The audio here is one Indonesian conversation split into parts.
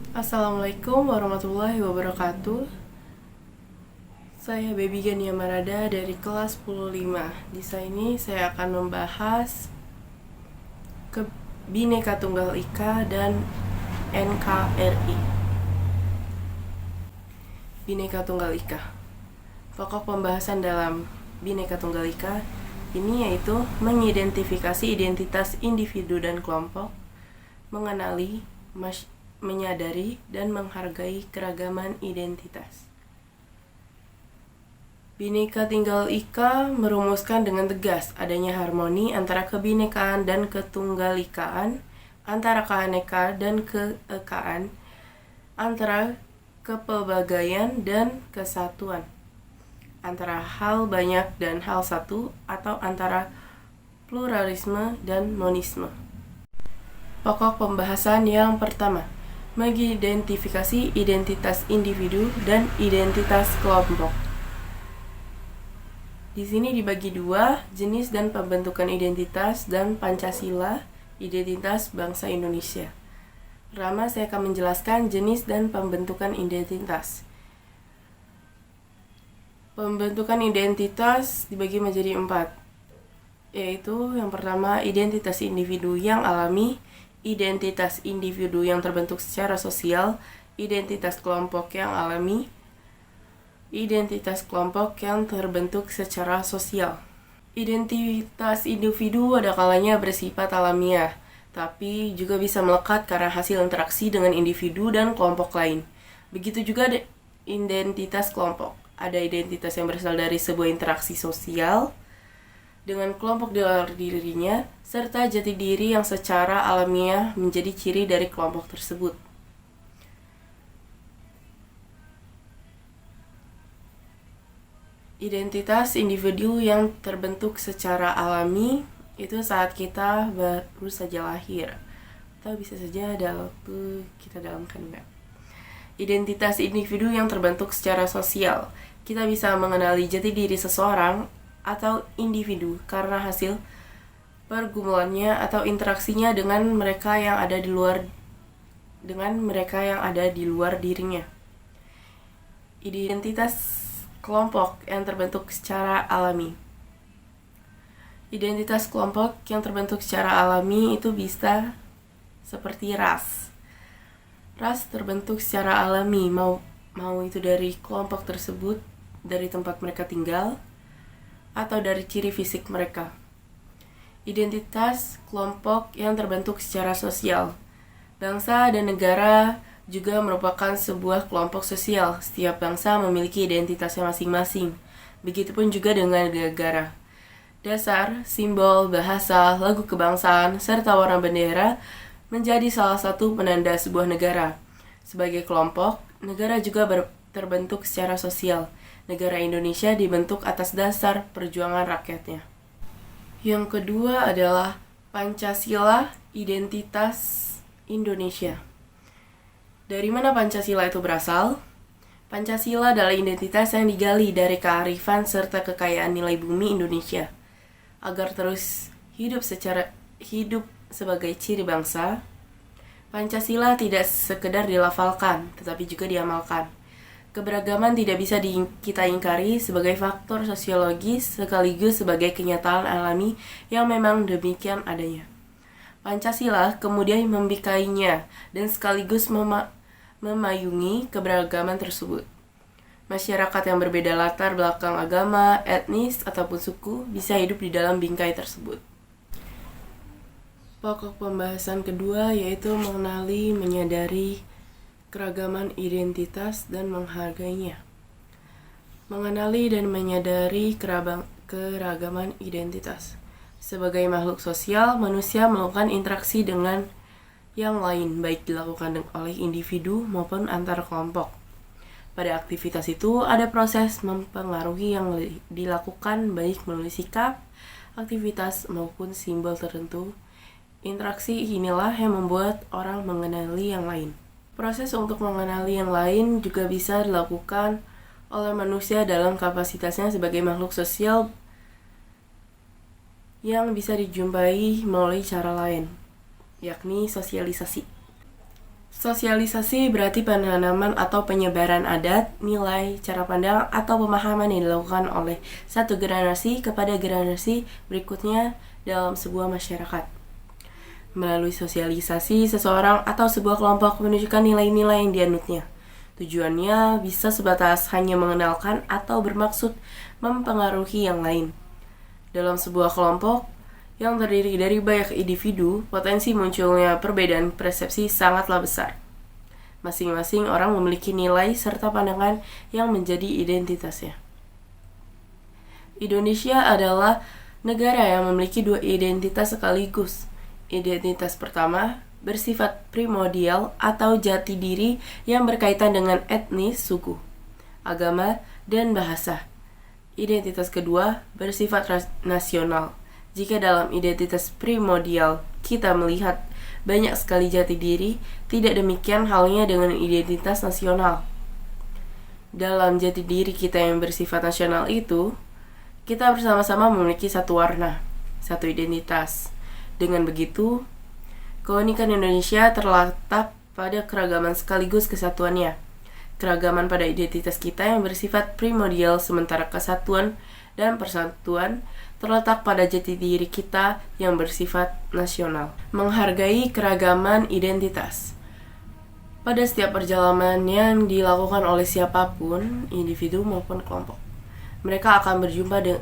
Assalamualaikum warahmatullahi wabarakatuh. Saya Baby Gania Marada dari kelas 105. Di sini saya akan membahas Bhinneka Tunggal Ika dan NKRI. Bhinneka Tunggal Ika. Pokok pembahasan dalam Bhinneka Tunggal Ika ini yaitu mengidentifikasi identitas individu dan kelompok, mengenali, menyadari, dan menghargai keragaman identitas. Bhinneka Tunggal Ika merumuskan dengan tegas adanya harmoni antara kebinekaan dan ketunggalikaan, antara keanekaan dan keekaan, antara kepelbagaian dan kesatuan, antara hal banyak dan hal satu, atau antara pluralisme dan monisme. Pokok pembahasan yang pertama, mengidentifikasi identitas individu dan identitas kelompok. Di sini dibagi dua, jenis dan pembentukan identitas dan Pancasila, identitas bangsa Indonesia. Pertama, saya akan menjelaskan jenis dan pembentukan identitas. Pembentukan identitas dibagi menjadi 4, yaitu yang pertama, identitas individu yang alami, identitas individu yang terbentuk secara sosial, identitas kelompok yang alami, identitas kelompok yang terbentuk secara sosial. Identitas individu ada kalanya bersifat alamiah, tapi juga bisa melekat karena hasil interaksi dengan individu dan kelompok lain. Begitu juga identitas kelompok. Ada identitas yang berasal dari sebuah interaksi sosial dengan kelompok di luar dirinya, serta jati diri yang secara alamiah menjadi ciri dari kelompok tersebut. Identitas individu yang terbentuk secara alami itu saat kita baru saja lahir, atau bisa saja kita dalam kandungan. Identitas individu yang terbentuk secara sosial, kita bisa mengenali jati diri seseorang atau individu karena hasil pergumulannya atau interaksinya dengan mereka yang ada di luar dirinya. Identitas kelompok yang terbentuk secara alami. Identitas kelompok yang terbentuk secara alami itu bisa seperti ras. Ras terbentuk secara alami, mau itu dari kelompok tersebut, dari tempat mereka tinggal, atau dari ciri fisik mereka. Identitas kelompok yang terbentuk secara sosial. Bangsa dan negara juga merupakan sebuah kelompok sosial. Setiap bangsa memiliki identitasnya masing-masing. Begitupun juga dengan negara. Dasar, simbol, bahasa, lagu kebangsaan, serta warna bendera menjadi salah satu penanda sebuah negara. Sebagai kelompok, negara juga terbentuk secara sosial. Negara Indonesia dibentuk atas dasar perjuangan rakyatnya. Yang kedua adalah Pancasila, identitas Indonesia. Dari mana Pancasila itu berasal? Pancasila adalah identitas yang digali dari kearifan serta kekayaan nilai bumi Indonesia. Agar terus hidup sebagai ciri bangsa, Pancasila tidak sekedar dilafalkan, tetapi juga diamalkan. Keberagaman tidak bisa kita ingkari sebagai faktor sosiologis sekaligus sebagai kenyataan alami yang memang demikian adanya. Pancasila kemudian membikainya dan sekaligus memayungi keberagaman tersebut. Masyarakat yang berbeda latar belakang agama, etnis, ataupun suku bisa hidup di dalam bingkai tersebut. Pokok pembahasan kedua yaitu mengenali, menyadari keragaman identitas dan menghargainya. Mengenali dan menyadari keragaman identitas. Sebagai makhluk sosial, manusia melakukan interaksi dengan yang lain, baik dilakukan oleh individu maupun antar kelompok. Pada aktivitas itu ada proses mempengaruhi yang dilakukan baik melalui sikap, aktivitas maupun simbol tertentu. Interaksi inilah yang membuat orang mengenali yang lain. Proses untuk mengenali yang lain juga bisa dilakukan oleh manusia dalam kapasitasnya sebagai makhluk sosial yang bisa dijumpai melalui cara lain, yakni sosialisasi. Sosialisasi berarti penanaman atau penyebaran adat, nilai, cara pandang, atau pemahaman yang dilakukan oleh satu generasi kepada generasi berikutnya dalam sebuah masyarakat. Melalui sosialisasi, seseorang atau sebuah kelompok menunjukkan nilai-nilai yang dianutnya. Tujuannya bisa sebatas hanya mengenalkan atau bermaksud mempengaruhi yang lain. Dalam sebuah kelompok yang terdiri dari banyak individu, potensi munculnya perbedaan persepsi sangatlah besar. Masing-masing orang memiliki nilai serta pandangan yang menjadi identitasnya. Indonesia adalah negara yang memiliki dua identitas sekaligus. Identitas pertama bersifat primordial atau jati diri yang berkaitan dengan etnis, suku, agama, dan bahasa. Identitas kedua bersifat nasional. Jika dalam identitas primordial kita melihat banyak sekali jati diri, tidak demikian halnya dengan identitas nasional. Dalam jati diri kita yang bersifat nasional itu, kita bersama-sama memiliki satu warna, satu identitas. Dengan begitu, keunikan Indonesia terletak pada keragaman sekaligus kesatuannya. Keragaman pada identitas kita yang bersifat primordial, sementara kesatuan dan persatuan terletak pada jati diri kita yang bersifat nasional. Menghargai keragaman identitas. Pada setiap perjalanan yang dilakukan oleh siapapun, individu maupun kelompok, mereka akan berjumpa dengan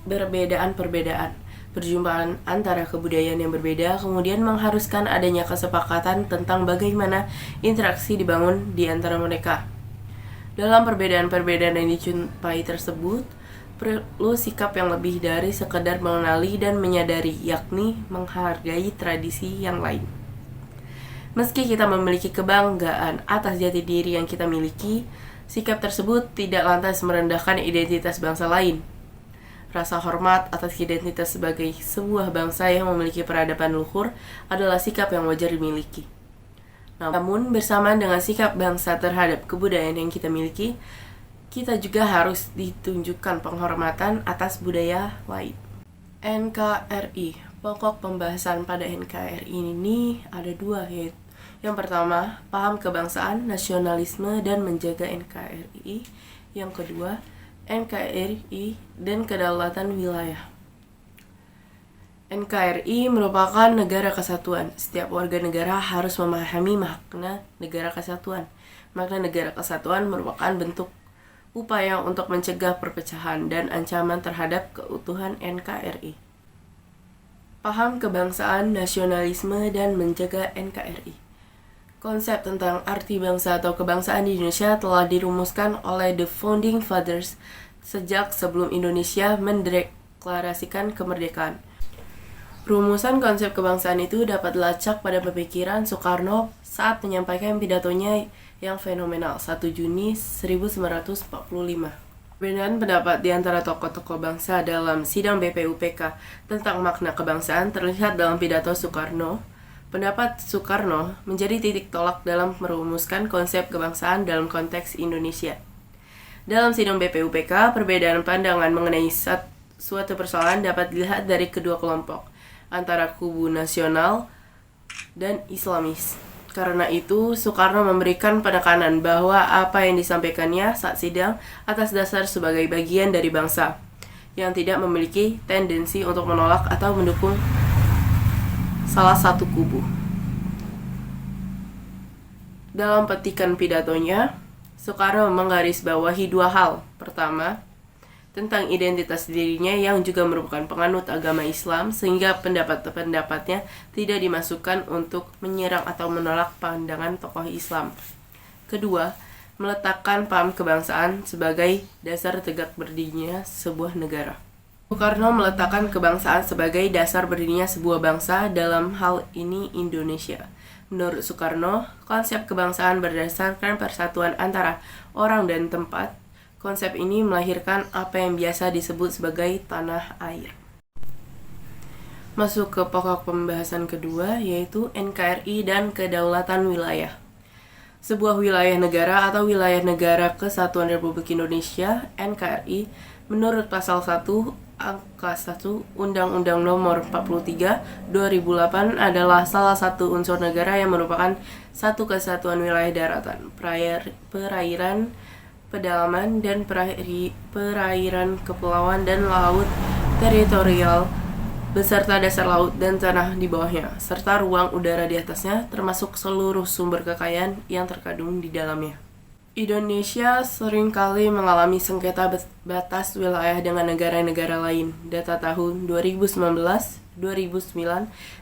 perbedaan-perbedaan. Perjumpaan antara kebudayaan yang berbeda kemudian mengharuskan adanya kesepakatan tentang bagaimana interaksi dibangun di antara mereka. Dalam perbedaan-perbedaan yang dijumpai tersebut, perlu sikap yang lebih dari sekedar mengenali dan menyadari, yakni menghargai tradisi yang lain. Meski kita memiliki kebanggaan atas jati diri yang kita miliki, sikap tersebut tidak lantas merendahkan identitas bangsa lain. Rasa hormat atas identitas sebagai sebuah bangsa yang memiliki peradaban luhur adalah sikap yang wajar dimiliki. Namun, bersamaan dengan sikap bangsa terhadap kebudayaan yang kita miliki, kita juga harus ditunjukkan penghormatan atas budaya lain. NKRI. Pokok pembahasan pada NKRI ini ada dua, yaitu yang pertama, paham kebangsaan, nasionalisme, dan menjaga NKRI. Yang kedua, NKRI dan kedaulatan wilayah. NKRI merupakan negara kesatuan. Setiap warga negara harus memahami makna negara kesatuan. Makna negara kesatuan merupakan bentuk upaya untuk mencegah perpecahan dan ancaman terhadap keutuhan NKRI. Paham kebangsaan, nasionalisme, dan menjaga NKRI. Konsep tentang arti bangsa atau kebangsaan di Indonesia telah dirumuskan oleh The Founding Fathers sejak sebelum Indonesia mendeklarasikan kemerdekaan. Rumusan konsep kebangsaan itu dapat dilacak pada pemikiran Soekarno saat menyampaikan pidatonya yang fenomenal 1 Juni 1945. Perbedaan pendapat di antara tokoh-tokoh bangsa dalam sidang BPUPK tentang makna kebangsaan terlihat dalam pidato Soekarno. Pendapat Soekarno menjadi titik tolak dalam merumuskan konsep kebangsaan dalam konteks Indonesia. Dalam sidang BPUPK, perbedaan pandangan mengenai suatu persoalan dapat dilihat dari kedua kelompok, antara kubu nasional dan Islamis. Karena itu, Soekarno memberikan penekanan bahwa apa yang disampaikannya saat sidang atas dasar sebagai bagian dari bangsa, yang tidak memiliki tendensi untuk menolak atau mendukung salah satu kubu. Dalam petikan pidatonya, Soekarno menggarisbawahi dua hal. Pertama, tentang identitas dirinya yang juga merupakan penganut agama Islam, sehingga pendapat-pendapatnya tidak dimasukkan untuk menyerang atau menolak pandangan tokoh Islam. Kedua, meletakkan paham kebangsaan sebagai dasar tegak berdirinya sebuah negara. Soekarno meletakkan kebangsaan sebagai dasar berdirinya sebuah bangsa, dalam hal ini Indonesia. Menurut Soekarno, konsep kebangsaan berdasarkan persatuan antara orang dan tempat. Konsep ini melahirkan apa yang biasa disebut sebagai tanah air. Masuk ke pokok pembahasan kedua, yaitu NKRI dan kedaulatan wilayah. Sebuah wilayah negara atau wilayah negara Kesatuan Republik Indonesia, NKRI, menurut pasal 1 Angka 1 Undang-Undang Nomor 43 2008 adalah salah satu unsur negara yang merupakan satu kesatuan wilayah daratan, perairan, pedalaman, dan perairan kepulauan dan laut teritorial beserta dasar laut dan tanah di bawahnya, serta ruang udara di atasnya, termasuk seluruh sumber kekayaan yang terkandung di dalamnya. Indonesia seringkali mengalami sengketa batas wilayah dengan negara-negara lain. Data tahun 2019-2009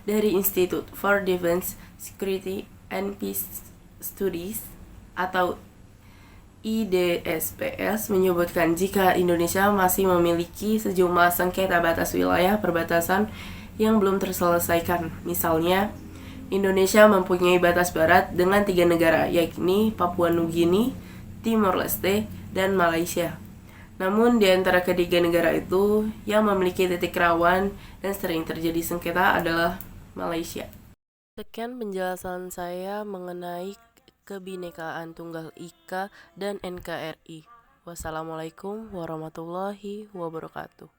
dari Institute for Defense, Security and Peace Studies atau IDSPS menyebutkan jika Indonesia masih memiliki sejumlah sengketa batas wilayah perbatasan yang belum terselesaikan. Misalnya, Indonesia mempunyai batas barat dengan 3 negara, yakni Papua Nugini, Timor Leste, dan Malaysia. Namun di antara ketiga negara itu, yang memiliki titik rawan dan sering terjadi sengketa adalah Malaysia. Sekian penjelasan saya mengenai Kebinekaan Tunggal Ika dan NKRI. Wassalamualaikum warahmatullahi wabarakatuh.